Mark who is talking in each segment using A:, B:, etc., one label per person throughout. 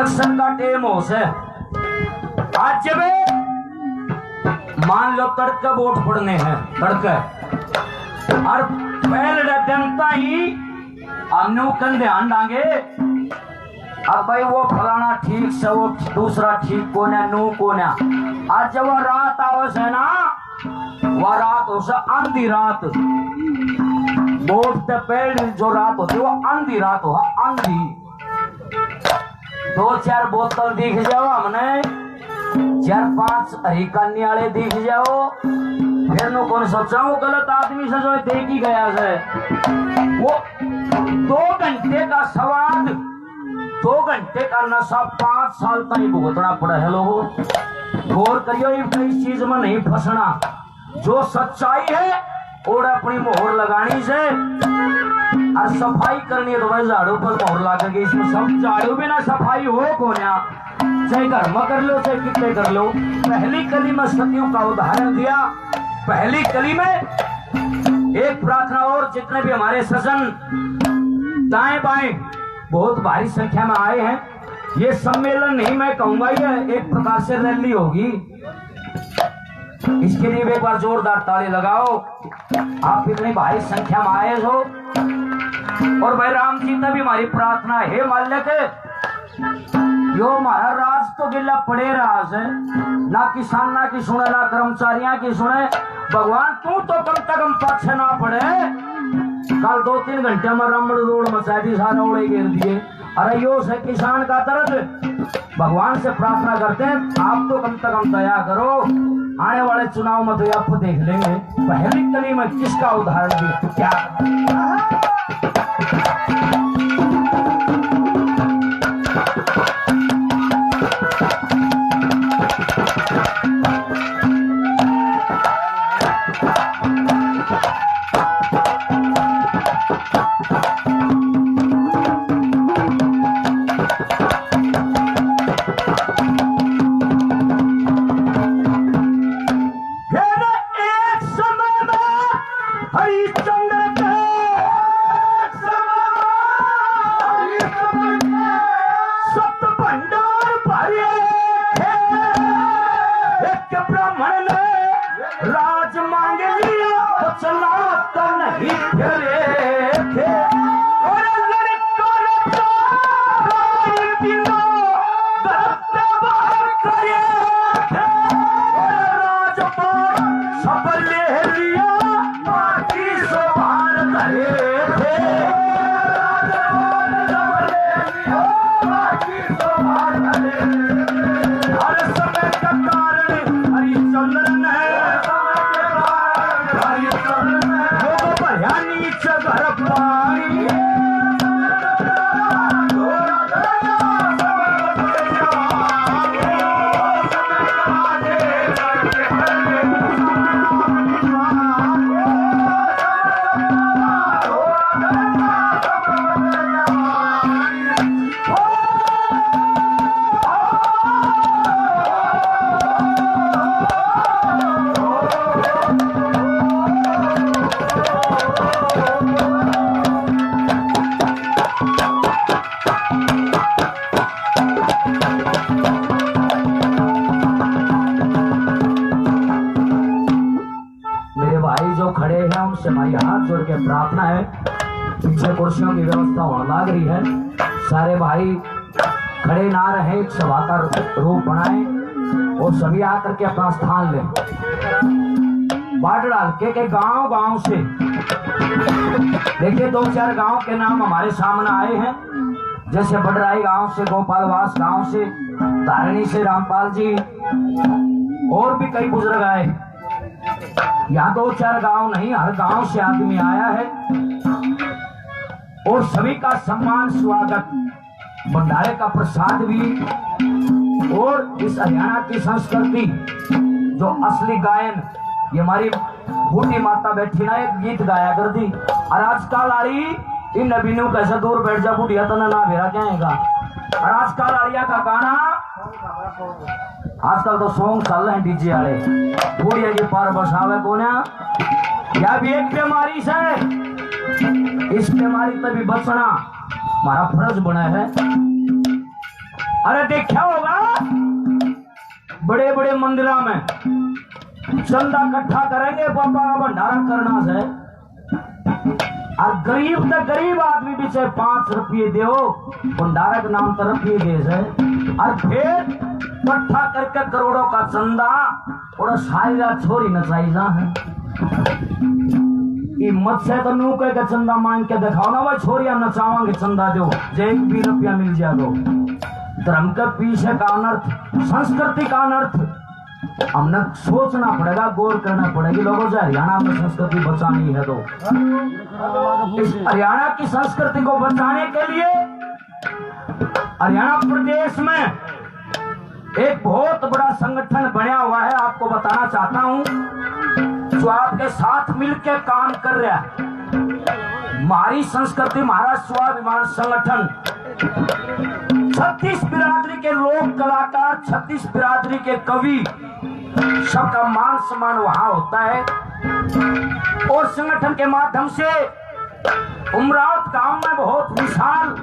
A: Election का टेम हो से आज जब मान लो तड़के वोट पड़ने हैं तड़के और पहले जनता ही हमने कन ध्यान डांगे अब भाई वो फलाना ठीक से वो दूसरा ठीक को ना नू को ना आज जब वो रात आवे से ना वह रात हो से आंधी रात वोट से पहले जो रात होती वो आंधी रात हो आंधी 2-4 बोतल दिख जाओ हमने 4-5 हरी वाले दिख जाओ फिर नो कौन सोचा वो गलत आदमी से जो देख ही गया से वो 2 घंटे का स्वाद 2 घंटे का नशा 5 साल तक ही भुगतना पड़ा है लोगों गौर करियो इस चीज में नहीं फंसना जो सच्चाई है और अपनी मोहर लगानी से और सफाई करनी है तो भाई झाड़ू पर मोहर लगेगी इसमें सब झाड़ू बिना सफाई हो कोन्या चाहे घर में कर लो चाहे कितने कर लो पहली कली में सतियों का उदाहरण दिया पहली कली में एक प्रार्थना और जितने भी हमारे सजन दाएं बाएं बहुत भारी संख्या में आए हैं ये सम्मेलन नहीं मैं कहूंगा ये एक प्रकार से रैली होगी इसके लिए एक बार जोरदार ताली लगाओ आप इतनी भारी संख्या में आए हो और भाई राम जी तभी हमारी प्रार्थना है माल्यक यो हमारा राज तो गिल्ला पड़े रहा है ना किसान ना की सुने ना कर्मचारियों की सुने भगवान तू तो कम से कम पक्ष ना पड़े कल 2-3 घंटे में रमण रोड मचा दी सारा ओड़े गिर दिए अरे यो से किसान का दर्द भगवान से प्रार्थना करते हैं आप तो कम से कम दया करो आने वाले चुनाव में तो आप देख लेंगे पहली कली में किसका उदाहरण दी क्या हमारी हाथ जोड़ के प्रार्थना है पीछे कुर्सियों की व्यवस्था होने लग रही है सारे भाई खड़े ना रहे एक सभा का रूप बनाए और सभी आकर के अपना स्थान ले बाडड़ा हल्के के गांव से देखिए 2-4 गांव के नाम हमारे सामने आए हैं जैसे बडराई गांव से गोपालवास गांव से धारणी से रामपाल जी और भी कई बुजुर्ग आए यहाँ 2-4 गांव नहीं हर गांव से आदमी आया है और सभी का सम्मान स्वागत भंडारे का प्रसाद भी और इस हरियाणा की संस्कृति जो असली गायन ये हमारी बूढ़ी माता बैठी ना एक गीत गाया कर दी और आजकल आड़ी इन नबीनों कैसे दूर बैठ जा बुढ़िया तो ना भेरा कहेगा और आजकल आड़िया का गाना आजकल तो सॉन्ग चल रहे हैं डीजे वाले बुढ़िया की पार बसावे को ना यह भी एक बीमारी से इस बीमारी तभी बचना हमारा फर्ज बना है अरे देखा होगा बड़े बड़े मंदिरों में चंदा इकट्ठा करेंगे बाबा का भंडारा करना से, और गरीब तो गरीब आदमी भी से 5 रुपये दो भंडारा के नाम पर रुपये दे से, और फिर इकट्ठा करके करोड़ों का चंदा और सारी छोरी नचाईजा है। हिम्मत से तो नू कह के चंदा मांग के दिखाओ ना, भाई छोरिया नचावांगे चंदा दो जो 1 भी रुपया मिल जाए दो। धर्म के पीछे का अनर्थ, संस्कृति का अनर्थ हमने सोचना पड़ेगा, गौर करना पड़ेगी। लोगों से हरियाणा में संस्कृति बचानी है तो इस हरियाणा की संस्कृति को बचाने के लिए हरियाणा प्रदेश में एक बहुत बड़ा संगठन बना हुआ है। आपको बताना चाहता हूं, जो आपके साथ मिलकर काम कर रहा है। हमारी संस्कृति, हमारा स्वाभिमान संगठन 36 बिरादरी के लोक कलाकार, 36 बिरादरी के कवि, सबका मान सम्मान वहां होता है। और संगठन के माध्यम से उमरावत गांव में बहुत विशाल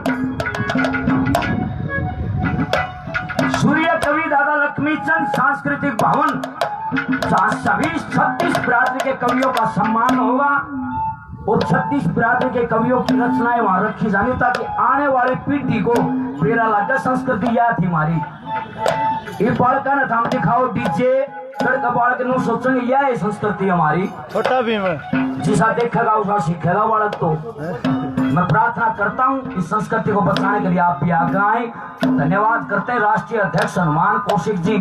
A: सूर्य कवि दादा लक्ष्मीचंद सांस्कृतिक भवन, जहां सभी 36 बिरादरी के कवियों का सम्मान होगा और 36 बिरादरी के कवियों की रचनाएं वहां रखी जानी, ताकि आने वाली पीढ़ी को मेरा लगा संस्कृति याद थी हमारी। ये बालका ने हम दिखाओ डीजे लड़का बालक नु सोचेंगे यह है संस्कृति हमारी,
B: छोटा भी में
A: जिसा देखेगा उसा सीखेगा बालक। तो मैं प्रार्थना करता हूं इस संस्कृति को बचाने के लिए आप भी आगे आए। धन्यवाद करते हैं राष्ट्रीय अध्यक्ष हनुमान कौशिक जी,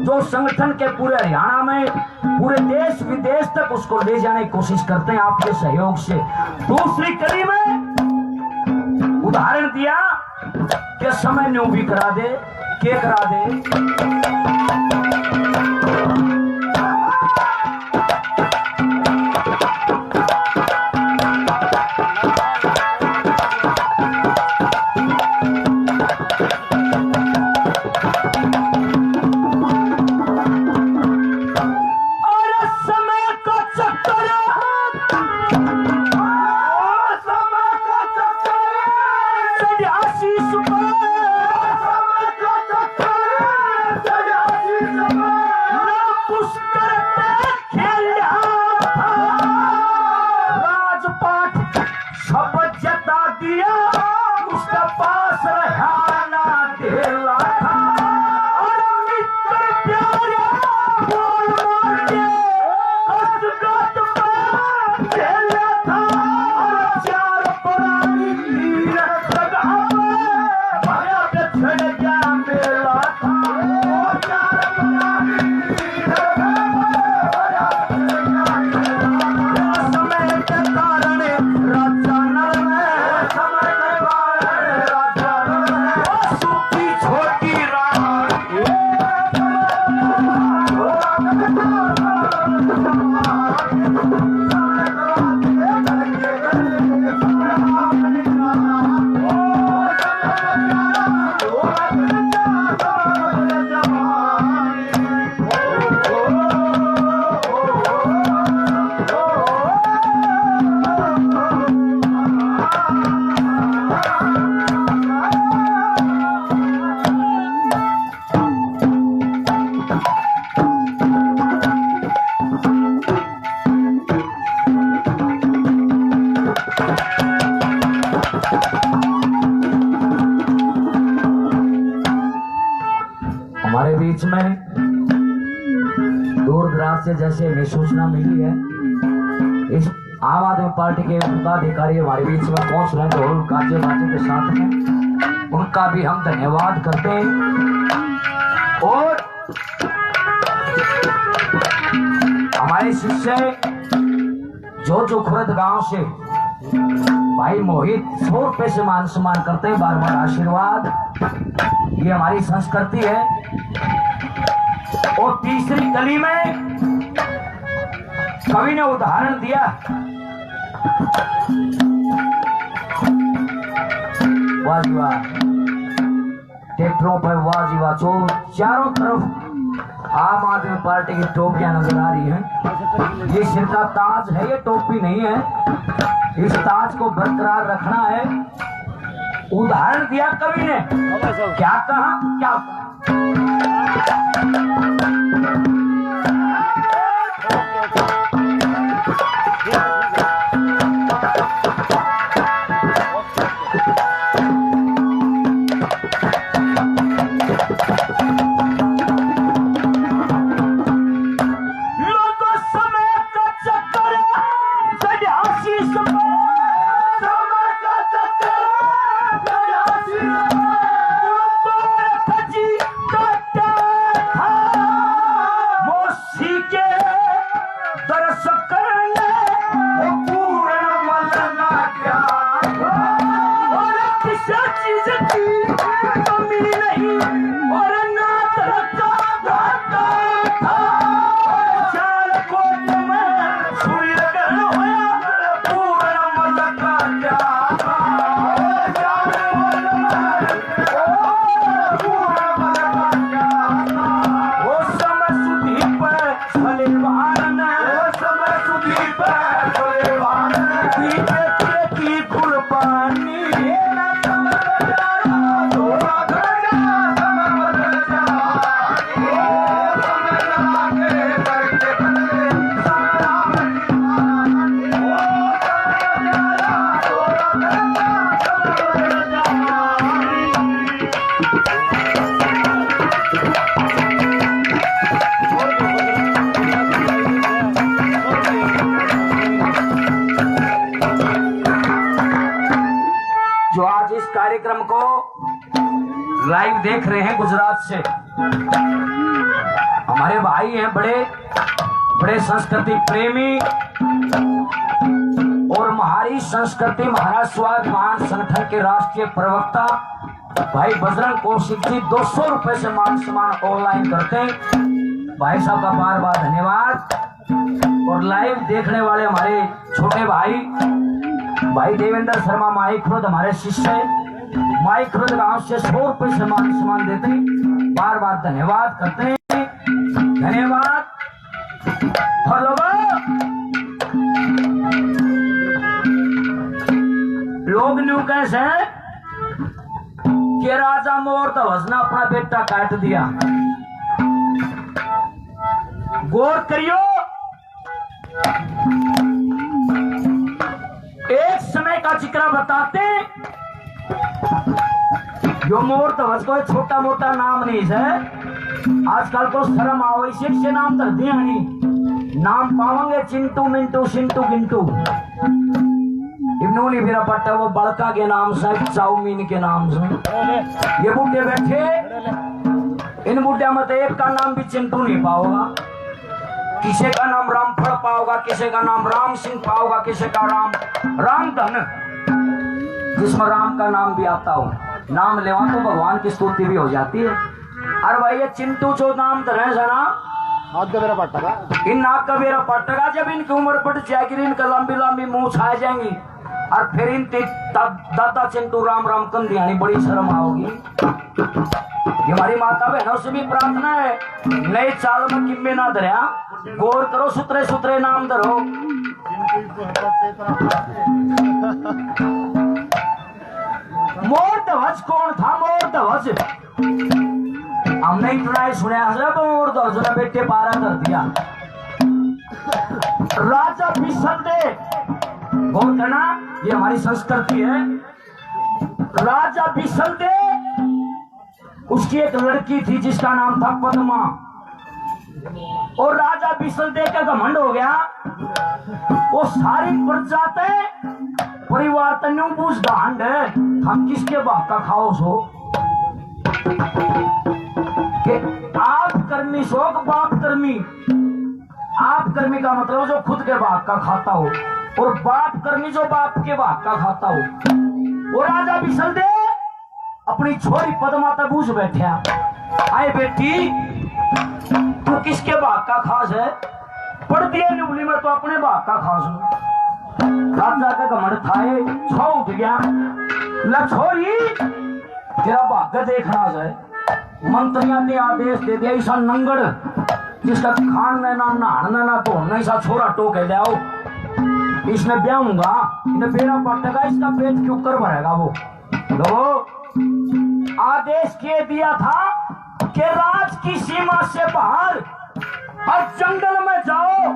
A: जो संगठन के पूरे हरियाणा में, पूरे देश विदेश तक उसको ले जाने की कोशिश करते हैं आपके सहयोग से। दूसरी कड़ी में उदाहरण दिया कि समय न्यू भी करा दे, के करा दे। हमारे बीच में दूर दराज से जैसे हमें सूचना मिली है, इस आम आदमी पार्टी के पदाधिकारी हमारे बीच में पहुंच रहे हैं ढोल गाजे बाजे के साथ में, उनका भी हम धन्यवाद करते हैं। और हमारे शिष्य जो खुरद गांव से भाई मोहित 100 रुपए से मान सम्मान करते हैं, बार बार आशीर्वाद, ये हमारी संस्कृति है। और तीसरी कली में कवि ने उदाहरण दिया, वाह जी वाह, ट्रैक्टरों पर वाह जी वाह, जो चारों तरफ आम आदमी पार्टी की टोपियां नजर आ रही हैं। ये सिर का ताज है, ये टोपी नहीं है। इस ताज को बरकरार रखना है। उदाहरण दिया कवि ने, क्या कहा, क्या कार्यक्रम को लाइव देख रहे हैं गुजरात से। हमारे भाई हैं बड़े बड़े संस्कृति प्रेमी और हमारी संस्कृति महाराज स्वाद महान संगठन के राष्ट्रीय प्रवक्ता भाई बजरंग कौशिक जी 200 रुपए से मान सम्मान ऑनलाइन करते हैं। भाई साहब का बार बार धन्यवाद। और लाइव देखने वाले हमारे छोटे भाई भाई देवेंद्र शर्मा माइक्रोद हमारे शिष्य माइक्रोद गांव से 100 रुपए से मान सम्मान देते हैं, बार बार धन्यवाद करते हैं। धन्यवाद। लोग न्यू कैसे कि राजा मोर ध्वज ने अपना बेटा काट दिया। गौर करियो, एक समय का जिक्र बताते, जो मोर ध्वज को छोटा मोटा नाम नहीं है। आजकल तो शर्म आवश्यक से नाम धर दिया नहीं, नाम पाओगे चिंटू मिंटू सिंटू गिंटू। इन्होंने मेरा पट्टा वो बड़का के नाम से चाउमीन के नाम से ये बूढ़े बैठे, इन बूढ़े मत एक का नाम भी चिंटू नहीं पाओगा, किसी का नाम रामफल पाओगा, किसी का नाम राम सिंह पाओगा, किसी का राम धन, जिसमें राम का नाम भी आता हो। नाम लेवा तो भगवान की स्तुति भी हो जाती है। अरे भाई ये चिंटू जो नाम धरे है ना, इन नाक का मेरा पटका, जब इनकी उम्र बढ़ जाएगी, इनका लंबी लंबी मुंह छा जाएंगी, और फिर इन दादा चिंटू राम राम कंदियानी बड़ी शर्म आओगी। हमारी माता बहनों से भी प्रार्थना है, नई चाल में किम्बे ना धरिया, गौर करो, सुतरे सुतरे नाम धरो। मोर ध्वज कौन था? मोर ध्वज हमने इतना ही सुना है, मोर ध्वज ने बेटे पारा कर दिया। राजा बिसलदेव, गौर करना, ये हमारी संस्कृति है। राजा बिसलदेव, उसकी एक लड़की थी जिसका नाम था पद्मा, और राजा बिसलदेव का घमंड हो गया, वो सारी प्रजाते परिवार तन्यू पूछ दांड है, हम किसके बाप का खाओ सो, कि आप कर्मी शोक बाप कर्मी। आप कर्मी का मतलब जो खुद के बाप का खाता हो, और बाप कर्मी जो बाप के बाप का खाता हो। वो राजा बिसलदेव अपनी छोरी पद्मा तक पूछ बैठा, आए बेटी तू किसके बाप का खास है? पढ़ दिया नुबली में तो अपने बाप का खास हूं। राजा का घमंड थाए छो उठ गया, लछोरी तेरा भाग्य देखना है। मंत्रियों ने आदेश दे दिया, ऐसा नंगड़ जिसका खान में ना नहाना ना धोना, ऐसा छोरा टोके ले आओ, इसमें ब्याहूंगा, इन्हें बेरा पटेगा, इसका पेट क्यों कर भरेगा वो। लोगों, आदेश किए दिया था कि राज की सीमा से बाहर और जंगल में जाओ,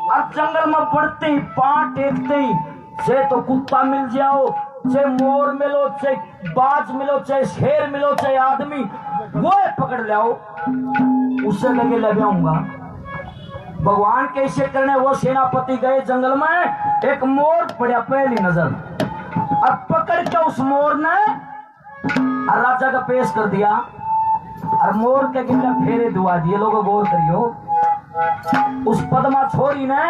A: और जंगल में बढ़ते ही पांव टेकते ही से तो कुत्ता मिल जाओ, चाहे मोर मिलो, चाहे बाज मिलो, चाहे शेर मिलो, चाहे आदमी, वो पकड़ लाओ, उससे लेके ले आऊंगा। भगवान कैसे करने, वो सेनापति गए जंगल में, एक मोर पड़ा पहली नजर, और पकड़ के उस मोर ने राजा का पेश कर दिया, और मोर के गिला फेरे दुआ दिए। लोगों गौर करियो, उस पद्मा छोरी ने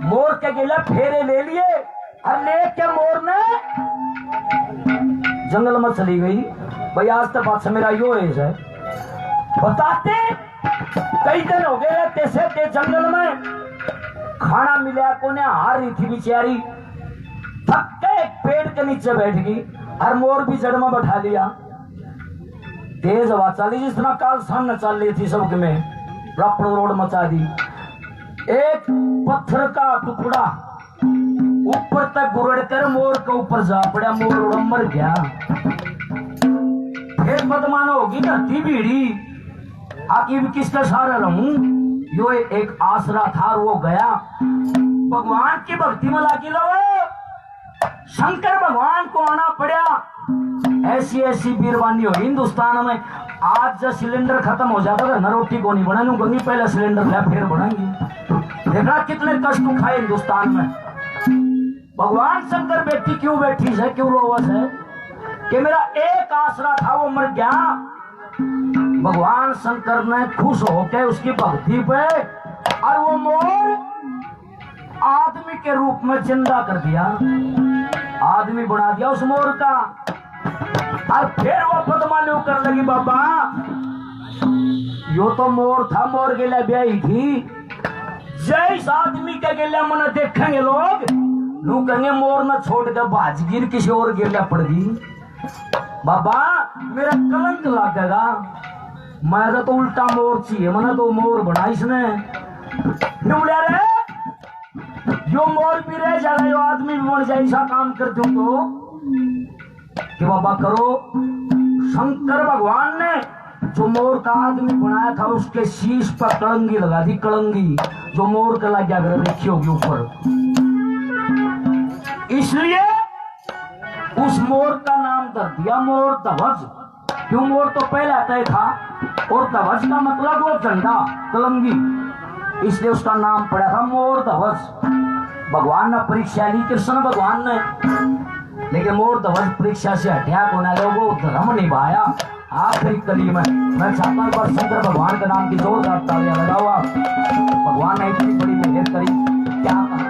A: मोर के गिले फेरे ले लिए, और लेके मोर ने जंगल में चली गई। भाई आज तक बात से मेरा यो है, बताते कई दिन हो गए तेसे ते जंगल में खाना मिला को ने, हार रही थी बेचारी, थक के एक पेड़ के नीचे बैठ गई, और मोर भी जड़ में बैठा लिया। तेज हवा चली, जिस तरह काल सन चल रही थी, सबके में रपड़ रोड मचा दी। एक पत्थर का टुकड़ा ऊपर तक गुरड़ कर मोर के ऊपर जा पड़ा, मोर मर गया। फिर बदमान होगी धरती भीड़ी, आखिर किसका सहारा रहूं, यो एक आसरा था, वो गया। भगवान की भक्ति में लागी लो, शंकर भगवान को आना पड़ा। ऐसी ऐसी बीरबानी हो हिंदुस्तान में। आज जब सिलेंडर खत्म हो जाता था न, रोटी को नहीं बनानी, पहले सिलेंडर लिया फिर बनाएंगे। देखना कितने कष्ट उठाए हिंदुस्तान में। भगवान शंकर बेटी क्यों बैठी है, क्यों रोवस है कि मेरा एक आसरा था वो मर गया। भगवान शंकर ने खुश होकर उसकी भक्ति पे और वो मोर आदमी के रूप में जिंदा कर दिया, आदमी बना दिया उस मोर का। और फिर वो पद्मालू कर लगी, बाबा यो तो मोर था, मोर के लिए ब्याही थी। जैस आदमी के गेले मन देखेंगे लोग कहेंगे मोर न छोड़ के बाजगीर किसी और गेले पड़ गई। बाबा मेरा कलंक लगेगा, मेरा तो उल्टा मोर चाहिए, मैंने तो मोर बना इसने। रे जो मोर भी रह जाए, आदमी भी बन जाए, ऐसा काम कर दूं तो कि बाबा करो। शंकर भगवान ने जो मोर का आदमी बनाया था, उसके शीश पर कलंगी लगा दी, कलंगी जो मोर का लग गया, देखी होगी ऊपर। इसलिए उस मोर का नाम धर दिया मोर ध्वज। क्यों, मोर तो पहले आता ही था, और ध्वज का मतलब वो झंडा, कलंगी, इसलिए उसका नाम पड़ा था मोर ध्वज। भगवान ने परीक्षा ली, कृष्ण भगवान ने, लेकिन मोर ध्वज परीक्षा से हटिया को ना, लोगों धर्म निभाया आखिरी कली में। मैं चाहता हूं पर शंकर भगवान के नाम की जोरदार तालियां लगाओ। भगवान ने इतनी बड़ी मेहनत करी, क्या कहा।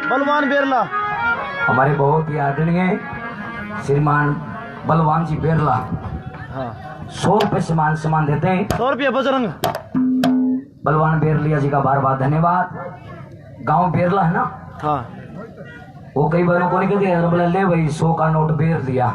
B: बलवान बेरला
A: हमारे बहुत ही आदरणीय श्रीमान बलवान जी बेरला
B: हाँ
A: 100 रुपए सम्मान देते हैं।
B: 100 रुपया बजरंग।
A: बलवान बेरलिया जी का बार बार धन्यवाद। गांव बेरला है ना,
B: हाँ
A: वो कई बारों को नहीं कहते बोले ले भाई 100 का नोट बेर लिया।